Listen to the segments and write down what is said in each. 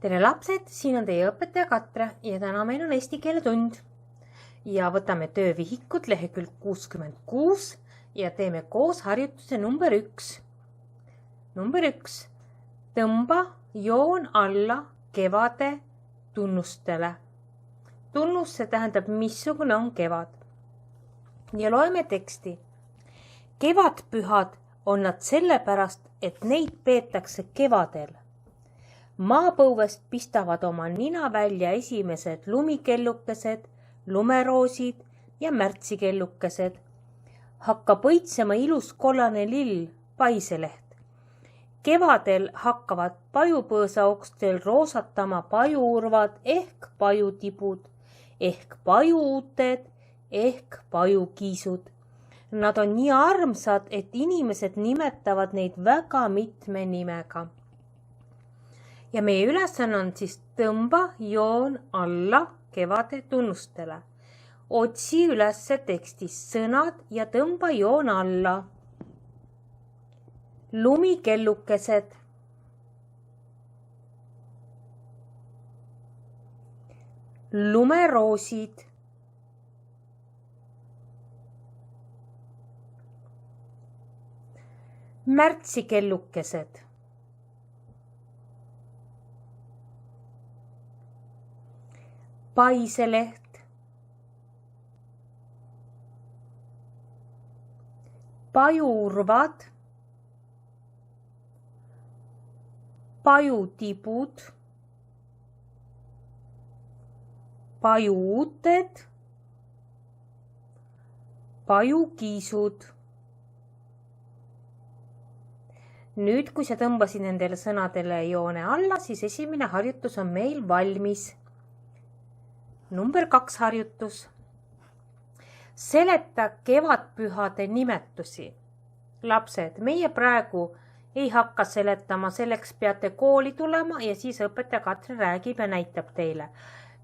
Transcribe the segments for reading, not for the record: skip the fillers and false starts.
Tere lapsed, siin on teie õpetaja Katre ja täna meil on eesti keele tund. Ja võtame töövihikud lehekülg 66 ja teeme koos harjutuse number 1. Number 1. Tõmba joon alla kevade tunnustele. Tunnus, see tähendab, missugune on kevad. Ja loeme teksti. Kevadpühad on nad sellepärast, et neid peetakse kevadel. Maapõuest pistavad oma nina välja esimesed lumikellukesed, lumeroosid ja märtsikellukesed. Hakkab õitsema ilus kollane lill, paiseleht. Kevadel hakkavad pajupõõsaokstel roosatama pajuurvad ehk pajutibud, ehk pajuuuted, ehk pajukiisud. Nad on nii armsad, et inimesed nimetavad neid väga mitme nimega. Ja meie ülesanne on siis tõmba joon alla kevade tunnustele. Otsi ülesse tekstis sõnad ja tõmba joon alla. Lumikellukesed. Lumeroosid. Märtsikellukesed. Paiseleht, pajuurvad, pajutibud, pajuuuted, pajukiisud. Nüüd, kui sa tõmbasid nendele sõnadele joone alla, siis esimene harjutus on meil valmis. Number 2 harjutus. Seleta kevadpühade nimetusi. Lapsed, meie praegu ei hakka seletama, selleks peate kooli tulema ja siis õpetaja Katre räägib ja näitab teile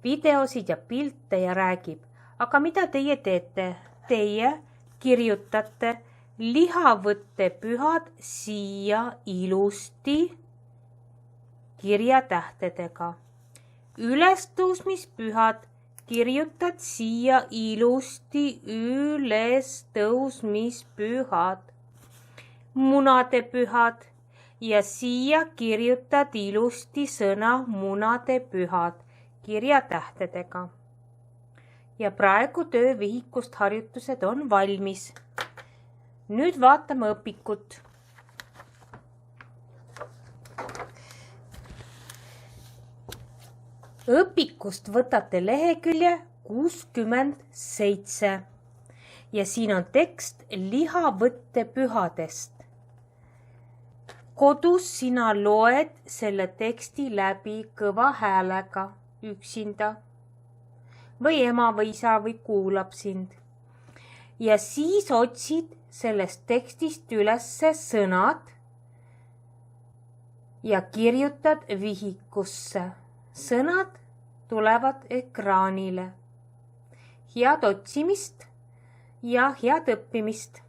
videosid ja pilte ja räägib. Aga mida teie teete? Teie kirjutate lihavõttepühad siia ilusti kirjatähtedega. Ülestõusmispühad kirjutad siia ilusti ülestõusmispühad. Munadepühad ja siia kirjutad ilusti sõna munadepühad kirjatähtedega. Ja praegu töövihikust harjutused on valmis. Nüüd vaatame õpikut. Õpikust võtate lehekülje 67 ja siin on tekst lihavõttepühadest. Kodus sina loed selle teksti läbi kõva häälega üksinda või ema või isa või kuulab sind. Ja siis otsid sellest tekstist ülesse sõnad ja kirjutad vihikusse. Sõnad tulevad ekraanile. Head otsimist ja head õppimist!